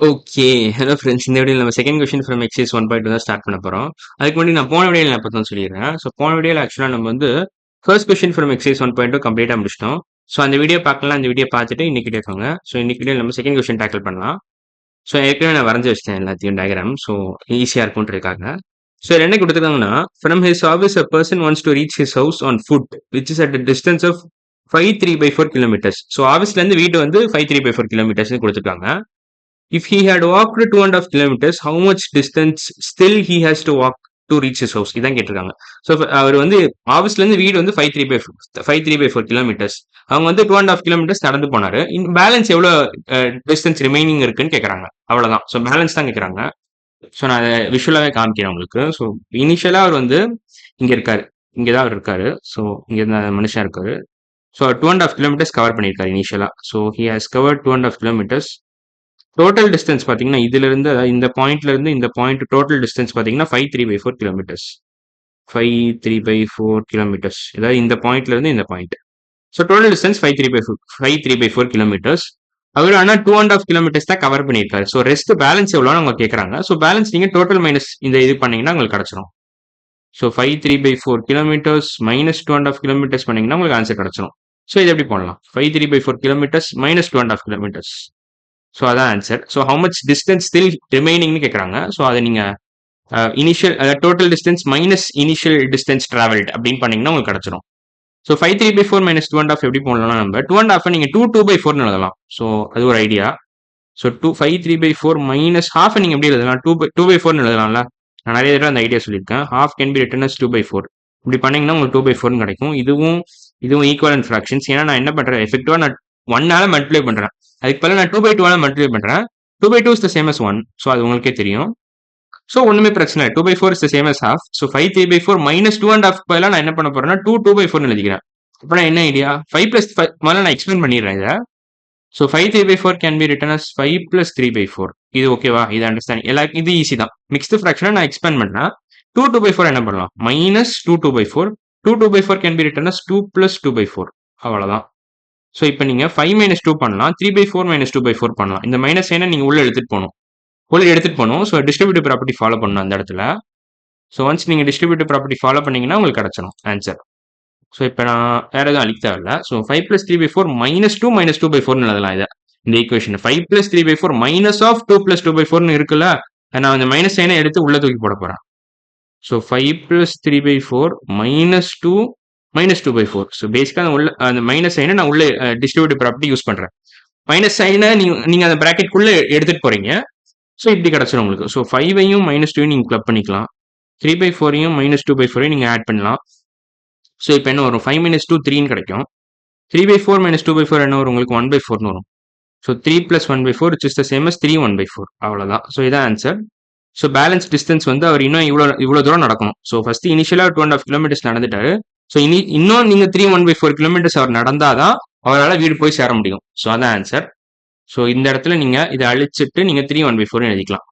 Okay. Hello friends. இந்த வீடியோல நம்ம செகண்ட் கொஸ்டின் ஃப்ரம் எக்ஸர்சைஸ் 1.2 தான் ஸ்டார்ட் பண்ண போறோம். அதுக்கு முன்னாடி நான் போன வீடியோல நான் இப்ப சொல்லிடுறேன். போன வீடியோல ஆக்சுவலா நம்ம வந்து ஃபர்ஸ்ட் கொஸ்டின் ஃப்ரம் எக்ஸர்சைஸ் 1.2 கம்ப்ளீட்டா முடிச்சிட்டோம். அந்த வீடியோ பார்க்கலாம், அந்த வீடியோ பார்த்துட்டு இன்னைக்கு கேட்கோங்க. இன்னைக்கு வீடியோல நம்ம செகண்ட் கொஸ்டின் டேக்கிள் பண்ணலாம். ஏற்கனவே நான் வரைஞ்சு வச்சிட்டேன் எல்லாத்தையும் டயகிராம். ஈஸியா இருக்கும்ன்றதுக்காக. இதுல என்ன குடுத்துருக்காங்கன்னா, from his office a person wants to reach his house on foot which is at a distance of 5 3/4 kilometres. ஆஃபீஸ்ல இருந்து வீடு வந்து 5 3/4 கிலோமீட்டர்ஸ்னு குடுத்துருக்காங்க. If he had walked 2.5 kilometers, how much distance still he has to walk to reach his house? இதான் கேட்டிருக்காங்க. அவர் வந்து ஆஃபீஸ்ல இருந்து வீடு வந்து 5 3/4 கிலோமீட்டர்ஸ். அவங்க வந்து 2.5 கிலோமீட்டர்ஸ் நடந்து போனாரு. பேலன்ஸ் எவ்வளவு டிஸ்டன்ஸ் ரிமைனிங் இருக்குன்னு கேக்குறாங்க. அவ்வளவுதான். பேலன்ஸ் தான் கேக்குறாங்க. நான் அதை விஷுவலாவே காமிக்கிறேன் உங்களுக்கு. இனிஷியலா அவர் வந்து இங்க இருக்காரு. இங்கதான் அவர் இருக்காரு. இங்க இருந்த மனுஷன் இருக்காரு. 2.5 கிலோமீட்டர்ஸ் கவர் பண்ணிருக்காரு இனிஷியலா. He has covered 2.5 kilometres. Total distance பாத்தீங்கன்னா இதுல இருந்து, அதாவது இந்த பாயிண்ட்ல இருந்து இந்த பாயிண்ட் டோட்டல் டிஸ்டன்ஸ் பாத்தீங்கன்னா 5 3/4 கிலோமீட்டர்ஸ். 5 3/4 கிலோமீட்டர்ஸ். அதாவது இந்த பாயிண்ட்ல இருந்து இந்த பாயிண்ட். Total distance 5 3/4 kilometres. அவர் ஆனா 2.5 கிலோமீட்டர்ஸ் தான் கவர் பண்ணியிருக்காரு. ரெஸ்ட் பேலன்ஸ் எவ்வளோன்னு அவங்க கேட்கறாங்க. பேலன்ஸ் நீங்க டோட்டல் மைனஸ் இந்த இது பண்ணீங்கன்னா உங்களுக்கு கிடைச்சிரும். 5 3/4 கிலோமீட்டர்ஸ் மைனஸ் 2.5 கிலோமீட்டர்ஸ் பண்ணீங்கன்னா உங்களுக்கு ஆன்சர் கிடைச்சிரும். இது எப்படி பண்ணலாம்? 5 3/4 கிலோமீட்டர்ஸ் மைனஸ் 2.5 கிலோமீட்டர்ஸ். அதான் answer. How much distance still ரிமைனிங்னு கேட்குறாங்க. அதை நீங்க initial total distance minus initial distance travelled அப்படின்னு பண்ணீங்கன்னா உங்களுக்கு கிடைச்சிரும். 5 3/4 மைனஸ் 2.5 எப்படி போடலாம்? நம்ம 2.5 நீங்க 2/4 எழுதலாம். அது ஒரு ஐடியா. 5 3/4 மைனஸ் ஹாஃப் நீங்க எப்படி எழுதலாம்? 2/4 எழுதலாம்ல. நான் நிறைய தடவை அந்த ஐடியா சொல்லியிருக்கேன். Half can be written as 2/4. இப்படி பண்ணீங்கன்னா உங்களுக்கு 2/4 கிடைக்கும். இதுவும் ஈக்குவலன்ட் ஃபிராக்ஷன்ஸ். ஏன்னா நான் என்ன பண்றேன், எஃபெக்டிவா நான் 1ஆல மல்டிப்ளை பண்றேன். அதுக்கு பதிலா நான் 2/2 மல்டிப்ளை பண்றேன். 2/2 இஸ் த சேம் அஸ் 1. அது உங்களுக்கே தெரியும். ஒண்ணுமே பிரச்சனை இல்லை. 2/4 is the same as half. 5 3/4 minus 2.5 பதிலா நான் என்ன பண்ண போறேன்னா 2/4 எழுதிக்கிறேன். அப்புறம் என்ன ஐடியா? 5 + 5 முதல்ல நான் எக்ஸ்பிளைன் பண்ணிடுறேன் இதை. 5 3/4 கேன் பி ரிட்டன் அஸ் 5 + 3/4. இது ஓகேவா? இது அண்டர்ஸ்டாண்ட். எல்லாருக்கும் இது ஈஸி தான். மிக்ஸ்டு ஃபிராக்ஷனை நான் எக்ஸ்பேண்ட் பண்றேன். 2/4 என்ன பண்ணலாம்? Minus 2/4. 2/4 can be written as 2 + 2/4. அவ்வளவுதான். இப்போ நீங்க 5 - 2 பண்ணலாம். 3/4 - 2/4 பண்ணலாம். இந்த மைனஸ் சைனை நீங்க உள்ள எடுத்துட்டு போகணும். டிஸ்ட்ரிபியூட்டிவ் ப்ராப்பர்ட்டி ஃபாலோ பண்ணணும் அந்த இடத்துல. ஒன்ஸ் நீங்க டிஸ்ட்ரிபியூட்டிவ் ப்ராப்பர்ட்டி ஃபாலோ பண்ணீங்கன்னா உங்களுக்கு கிடைச்சிடும் ஆன்சர். இப்போ நான் வேற எதுவும் அழிக்க தேவையில்ல. 5 + 3/4 - 2 - 2/4 எழுதலாம் இதை. இந்த ஈக்குவேஷன் 5 + 3/4 மைனஸ் ஆஃப் 2 + 2/4 இருக்குல்ல, நான் அந்த மைனஸ் சைனை எடுத்து உள்ள தூக்கி போட போறேன். 5 + 3/4 - 2 - 2/4. பேசிக்கா அந்த மைனஸ் சைனை நான் உள்ள டிஸ்ட்ரிபியூட்டிவ் ப்ராப்பர்ட்டி யூஸ் பண்றேன். மைனஸ் சைனை நீங்க அந்த பிராக்கெட்குள்ள எடுத்துட்டு போறீங்க. இப்படி கிடைச்சிடும் உங்களுக்கு. 5ஐயும் -2 நீங்க கிளப் பண்ணிக்கலாம். 3/4ஐயும் -2/4 நீங்க ஆட் பண்ணலாம். இப்போ என்ன வரும்? 5 - 2 3ன்னு கிடைக்கும். 3/4 - 2/4 என்ன வரும்? உங்களுக்கு 1/4ன்னு வரும். 3 + 1/4 which is the same as 3 1/4. அவ்வளவுதான். இதான் ஆன்சர். பேலன்ஸ் டிஸ்டன்ஸ் வந்து அவர் இன்னும் இவ்வளவு தூரம் நடக்கணும். ஃபர்ஸ்ட் இனிஷியலா 2.5 கிலோமீட்டர்ஸ் நடந்துட்டாரு. இன்னும் நீங்க 3 1/4 கிலோமீட்டர்ஸ் அவர் நடந்தாதான் அவரால் வீடு போய் சேர முடியும். அதான் ஆன்சர். இந்த இடத்துல நீங்க இதை அழிச்சிட்டு நீங்க 3 1/4 எழுதிக்கலாம்.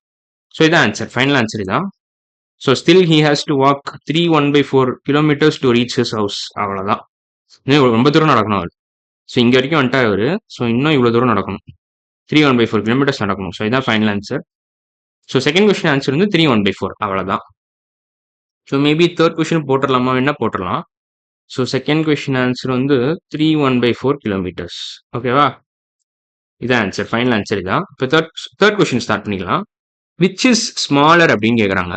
இதான் ஆன்சர். ஃபைனல் ஆன்சர் இதான். Still he has to walk 3 1/4 kilometres to reach his house. அவ்வளவுதான். இன்னும் ரொம்ப தூரம் நடக்கணும் அவர். இங்க வரைக்கும் வந்துட்டாரு அவரு. இன்னும் இவ்வளவு தூரம் நடக்கணும். 3 1/4 கிலோமீட்டர்ஸ் நடக்கணும். இதான் final answer. Second question answer வந்து 3 1/4. அவ்வளவுதான். மேபி தேர்ட் கொஸ்டின் போட்டுடலாமா? என்ன போட்டுடலாம். செகண்ட் கொஸ்டின் ஆன்சர் வந்து 3 1/4 கிலோமீட்டர்ஸ். ஓகேவா? இதான் ஆன்சர். ஃபைனல் ஆன்சர் இதான். இப்போ தேர்ட் கொஸ்டின் ஸ்டார்ட் பண்ணிக்கலாம். விச் இஸ் ஸ்மாலர் அப்படின்னு கேட்குறாங்க.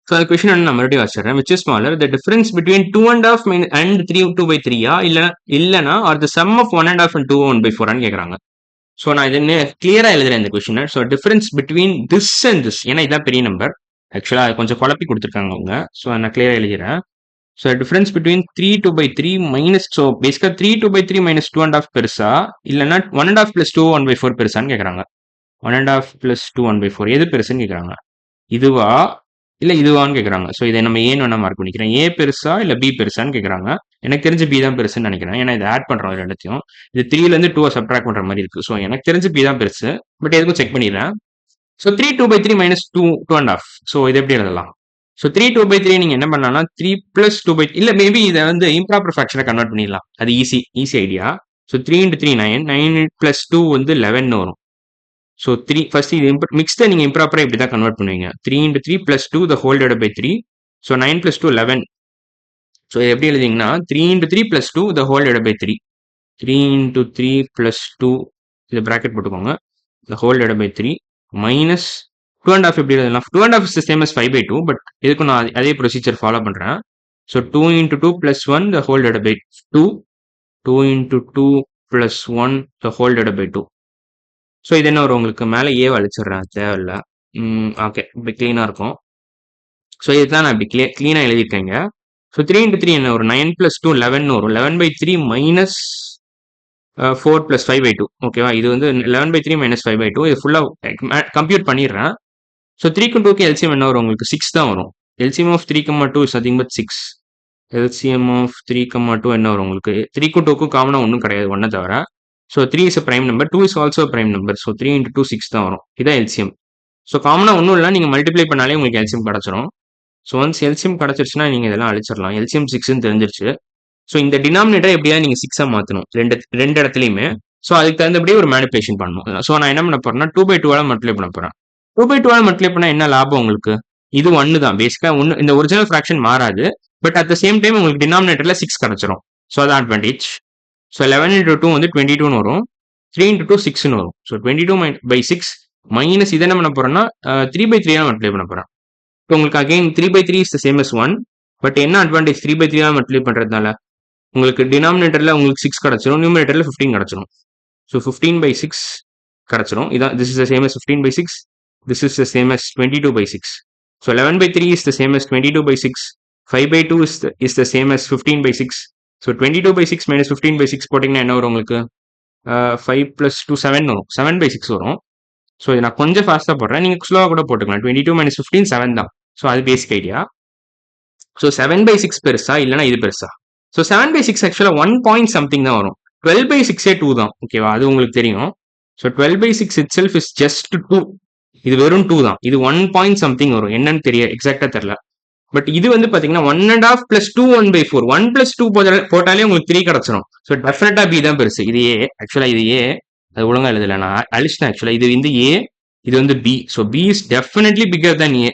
அந்த கொஸ்டின் நான் மறுபடியும் வச்சிடறேன். Which is smaller? The difference between 2.5 and 3 2/3 இல்லைன்னா or the sum of 1.5 and 2 1/4 கேட்குறாங்க. நான் இது கிளியரா எழுதுறேன் இந்த question. Difference between this and this, ஏன்னா இதான் பெரிய நம்பர். ஆக்சுவலா கொஞ்சம் குழப்பி கொடுத்துருக்காங்க அவங்க. நான் கிளியரா எழுதுறேன். டிஃபரன்ஸ் பிட்வீன் 3 2/3 மைனஸ், பேசிக்கா 3 2/3 மைனஸ் 2.5 பெருசா, இல்லைன்னா 1.5 + 2 1/4 பெருசான்னு கேட்குறாங்க. 1.5 + 2 1/4 எது பெருசுன்னு கேட்குறாங்க. இதுவா இல்ல இதுவான்னு கேட்குறாங்க. இதை நம்ம ஏன்னு வேணா மார்க் பண்ணிக்கிறேன். ஏ பெருசா இல்ல பி பெருசான்னு கேட்குறாங்க. எனக்கு தெரிஞ்சு பி தான் பெருசுன்னு நினைக்கிறேன். ஏன்னா இதை ஆட் பண்றோம் ரெண்டுத்தையும். இது 3ல இருந்து 2 சப்ட்ராக்ட் பண்ற மாதிரி இருக்கு. எனக்கு தெரிஞ்சு பி தான் பெருசு. பட் எதுக்கும் செக் பண்ணிடுறேன். 3 2/3 மைனஸ் 2 2.5. இது எப்படி எழுதலாம்? 3 2/3 நீங்க என்ன பண்ணலாம்னா 3 + 2/3 இல்ல மேபி இதை வந்து இம்ப்ராப்பர் ஃபிராக்ஷனை கன்வெர்ட் பண்ணிடலாம். அது ஈஸி ஐடியா. 3 × 3 9 9 + 2 வந்து 11 வரும். ஸோ 3 ஃபர்ஸ்ட் இது மிக்ஸ்டை நீங்கள் இம்ப்ராப்பராக இப்படி தான் கன்வெர்ட் பண்ணுவீங்க. 3 × 3 + 2 the whole divided by 3. So 9 + 2 11. So இது எப்படி எழுதிங்கன்னா 3 × 3 + 2 த ஹோல் டிவைடட் பை 3. 3 × 3 + 2 இது ப்ராக்கெட் போட்டுக்கோங்க. The whole divided by 3 minus 2.5 எப்படி எழுதலாம்? 2.5 is the same as 5/2, but இதுக்கு நான் அதே ப்ரொசீஜர் ஃபாலோ பண்ணுறேன். So 2 × 2 + 1 the whole divided by 2. 2 × 2 + 1 the whole divided by 2. So இது என்ன வரும் உங்களுக்கு? மேலே ஏவை அழிச்சிடுறேன், தேவையில்லை. ஓகே, இப்படி க்ளீனாக இருக்கும். ஸோ இதுதான் நான் இப்படி க்ளீனாக எழுதியிருக்கேங்க. ஸோ 3 × 3 என்ன வரும்? 9 + 2 11 வரும். 11/3 மைனஸ் 4 + 5/2. ஓகேவா? இது வந்து 11/3 மைனஸ் 5/2. இது ஃபுல்லாக கம்ப்யூட் பண்ணிடுறேன். ஸோ 3க்கு 2க்கு எல்சிஎம் என்ன வரும் உங்களுக்கு? 6 தான் வரும். LCM of 3, 2 is nothing but 6. LCM of 3, 2 என்ன வரும் உங்களுக்கு? 3க்கும் 2க்கும் காமனாக ஒன்றும் கிடையாது, ஒன்றை தவிர. So 3 is a prime number, 2 is also prime number. So 3 × 2 6 தான் வரும். இதான் எல்சிஎம். ஸோ காமனாக ஒன்றும் இல்லை, நீங்கள் மல்டிப்ளை பண்ணாலே உங்களுக்கு எல்சிஎம் கிடச்சிரும். ஸோ ஒன்ஸ் எல்சிஎம் கிடச்சிருச்சுன்னா நீங்கள் இதெல்லாம் அழிச்சிடலாம். எல்சிஎம் 6ன்னு தெரிஞ்சிருச்சு. ஸோ இந்த டினாமினேட்டர் எப்படியாவது நீங்கள் 6-ஆ மாற்றணும், ரெண்டு இடத்துலையுமே. ஸோ அதுக்கு தகுந்தபடியே ஒரு மேனிபுலேஷன் பண்ணணும். ஸோ நான் என்ன பண்ண போறேன்னா 2/2 மல்டிப்ளை பண்ண போறேன். 2/2 மல்டிப்ளை பண்ணால் என்ன லாபம் உங்களுக்கு? இது 1 தான் பேசிக்காக. ஒன்று இந்த ஒரிஜினல் ஃப்ராக்ஷன் மாறாது, but at the same time உங்களுக்கு டினாமினேட்டரில் 6 கிடச்சிரும். ஸோ அது அட்வான்டேஜ். ஸோ 11 × 2 வந்து 22ன்னு வரும். 3 × 2 6ன்னு வரும். ஸோ 22/6 மைனஸ் இதை என்ன பண்ண போறேன்னா 3/3 மல்டிப்ளை பண்ண போறேன். இப்போ உங்களுக்கு again 3/3 is the same as 1. But என்ன அட்வான்டேஜ் 3/3 மல்டிப்ளை பண்ணுறதுனால? உங்களுக்கு டினாமினேட்டரில் உங்களுக்கு 6 கிடச்சிரும், நியூமினேட்டரில் 15 கிடச்சிரும். ஸோ 15/6 கிடச்சிரும். இதான் this is the same as 15/6. This is the same as 22/6. So 11/3 is the same as 22/6. 5/2 is the same as 15/6. So 22/6 minus 15/6 போட்டிங்கன்னா என்ன வரும் உங்களுக்கு? 5 + 2 7 வரும். 7/6 வரும். ஸோ இது நான் கொஞ்சம் ஃபாஸ்ட்டாக போடுறேன், நீங்கள் ஸ்லோவாக கூட போட்டுக்கலாம். 22 - 15 7 தான். ஸோ அது பேசிக் ஐடியா. ஸோ 7/6 பெருசா இல்லைனா இது பெருசா? ஸோ 7/6 ஆக்சுவலாக 1 பாயிண்ட் சம்திங் தான் வரும். 12/6 2 தான். ஓகேவா? அது உங்களுக்கு தெரியும். So 12/6 it self is just 2. இது வெறும் 2 தான். இது 1 பாயிண்ட் சம்திங் வரும். என்னன்னு தெரிய எக்ஸாக்டா தெரியல. பட் இது வந்து பாத்தீங்கன்னா 1.5 + 2 1/4. 1 + 2 போட்டாலே உங்களுக்கு 3 கிடச்சிரும். ஸோ டெஃபினட்டா பி தான் பெருசு. இது ஏ. ஆக்சுவலா இது ஏ. அது ஒழுங்கா எழுதல, நான் அழிச்சிட்டேன். ஆக்சுவலா இது வந்து ஏ, இது வந்து B. So B is definitely bigger than A.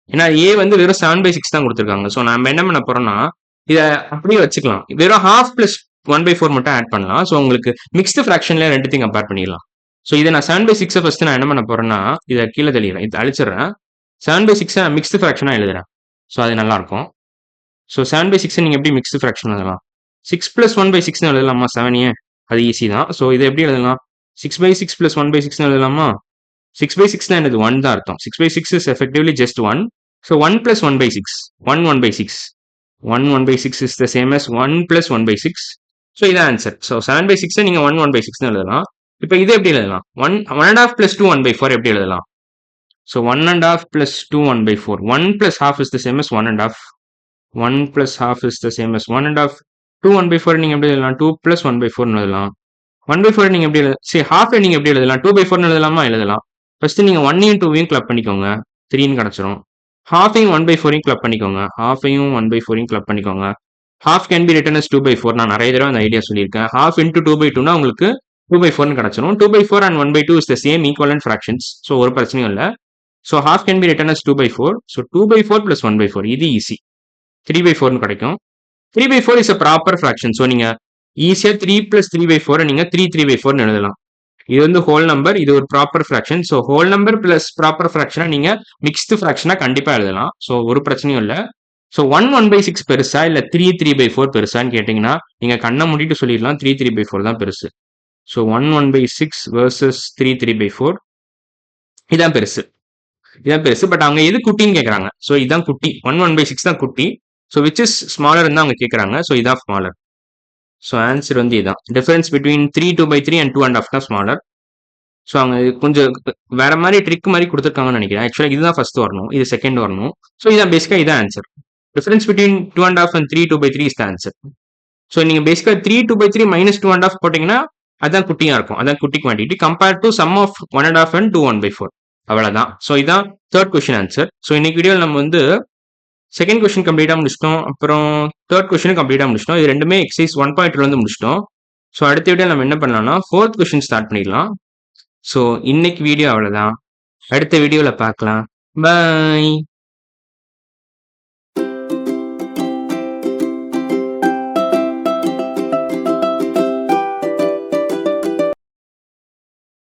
ஏன்னா ஏ வந்து வெறும் 7/6 தான் கொடுத்துருக்காங்க. ஸோ நம்ம என்ன பண்ண போறோம்னா இதை அப்படியே வச்சுக்கலாம். வெறும் 1/2 + 1/4 மட்டும் ஆட் பண்ணலாம். ஸோ உங்களுக்கு மிக்ஸ்டு ஃப்ராக்ஷன்ல ரெண்டுத்தையும் கம்பேர் பண்ணிடலாம். ஸோ இதை நான் 7/6 ஃபர்ஸ்ட் நான் என்ன பண்ண போறேன்னா இதை கீழே தெளிகிறேன், இதை அழிச்சிடுறேன். 7/6 மிக்ஸ்டு ஃப்ராக்ஷனா எழுதுறேன். ஸோ அது நல்லா இருக்கும். ஸோ 7/6 நீங்க எப்படி மிக்ஸ்டு ஃப்ராக்ஷன் எழுதலாம்? 6 + 1/6 எழுதலாமா? 7 அது ஈஸி தான். ஸோ இதை எப்படி எழுதலாம்? 6/6 + 1/6 எழுதலாமா? 6/6 தான் என்னது? 1 தான் அர்த்தம். 6/6 is effectively just 1. So 1 + 1/6 1/6. 1/6 is the same as 1 + 1/6. So இதான் ஆன்சர். ஸோ 7/6 நீங்க 1/6 எழுதலாம். இப்போ இது எப்படி எழுதலாம்? 1.5 + 2 1/4 எப்படி எழுதலாம்? So 1.5 + 2 1/4. 1 + half is the same as 1.5. 1 + half is the same as 1.5. 2 1/4 நீங்க எப்படி எழுதலாம்? 2 + 1/4 எழுதலாம். 1/4 நீங்க எப்படி எழுதலாம்? சரி, half நீங்க எப்படி எழுதலாம்? 2/4 எழுதலாமா? எழுதலாம். ஃபர்ஸ்ட் நீங்க 1ஐயும் 2ஐயும் கிளப் பண்ணிக்கோங்க, 3ன்னு கிடைச்சிரும். half-ஐயும் 1/4ஐயும் கிளப் பண்ணிக்கோங்க, half-ஐயும் 1/4ஐயும் கிளப் பண்ணிக்கோங்க. half can be written as 2/4. நான் நிறைய தடவை அந்த ஐடியா சொல்லியிருக்கேன். half into 2/2னா உங்களுக்கு 2/4ன்னு கிடைச்சிரும். 2/4 and 1/2 is the same equivalent fractions. So ஒரு பிரச்சனையும் இல்லை. So half can be written as 2/4. So 2/4 + 1/4. இது ஈஸி. 3/4 கிடைக்கும். 3/4 is a proper fraction. So நீங்க ஈஸியா 3 + 3/4 நீங்க 3/3/4 எழுதலாம். இது வந்து ஹோல் நம்பர், இது ஒரு proper fraction. So whole number plus proper ஃபிராக்ஷனா நீங்க மிக்ஸ்டு ஃபிராக்ஷனா கண்டிப்பா எழுதலாம். ஸோ ஒரு பிரச்சனையும் இல்லை. ஸோ 1/6 பெருசா இல்ல 3/3/4 பெருசான்னு கேட்டீங்கன்னா நீங்க கண்ணை மூடிட்டு சொல்லிடலாம் 3/3/4 தான் பெருசு. ஸோ 1/6 வர்சஸ் 3/3/4 இதான் பெருசு. இதான் பெருசு. பட் அவங்க எது குட்டின்னு கேட்கறாங்க. ஸோ இதான் குட்டி. 1/6 தான் குட்டி. ஸோ விச் இஸ் ஸ்மாலர் தான் அவங்க கேட்கறாங்க. ஸோ இதான் ஸ்மாலர். ஸோ ஆன்சர் வந்து இதான். டிஃபரன்ஸ் பிட்வீன் 3 2/3 and 2.5 தான் ஸ்மாலர். ஸோ அவங்க கொஞ்சம் வேற மாதிரி ட்ரிக் மாதிரி கொடுத்துருக்காங்கன்னு நினைக்கிறேன். ஆக்சுவலாக இதுதான் ஃபர்ஸ்ட் வரணும், இது செகண்ட் வரணும். ஸோ இதான் பேசிக்கா இதான் answer. Difference between 2.5 and 3 2/3 is the answer. So நீங்க பேசிக்கா 3 2/3 - 2.5 போட்டீங்கன்னா அதான் குட்டியா இருக்கும். அதான் குட்டி quantity compared to sum of 1.5 and 2 1/4. அவ்வளவுதான். ஸோ இதான் தேர்ட் கொஸ்டின் ஆன்சர். ஸோ இன்னைக்கு வீடியோவில் நம்ம வந்து செகண்ட் கொஸ்டின் கம்ப்ளீட்டா முடிச்சிட்டோம், அப்புறம் தேர்ட் கொஸ்டின் கம்ப்ளீட்டா முடிச்சிட்டோம். இது ரெண்டுமே எக்ஸசைஸ் 1.2 வந்து முடிச்சிட்டோம். ஸோ அடுத்த வீடியோ நம்ம என்ன பண்ணலாம்னா ஃபோர்த் கொஸ்டின் ஸ்டார்ட் பண்ணிடலாம். ஸோ இன்னைக்கு வீடியோ அவ்வளோதான். அடுத்த வீடியோல பார்க்கலாம். பாய்.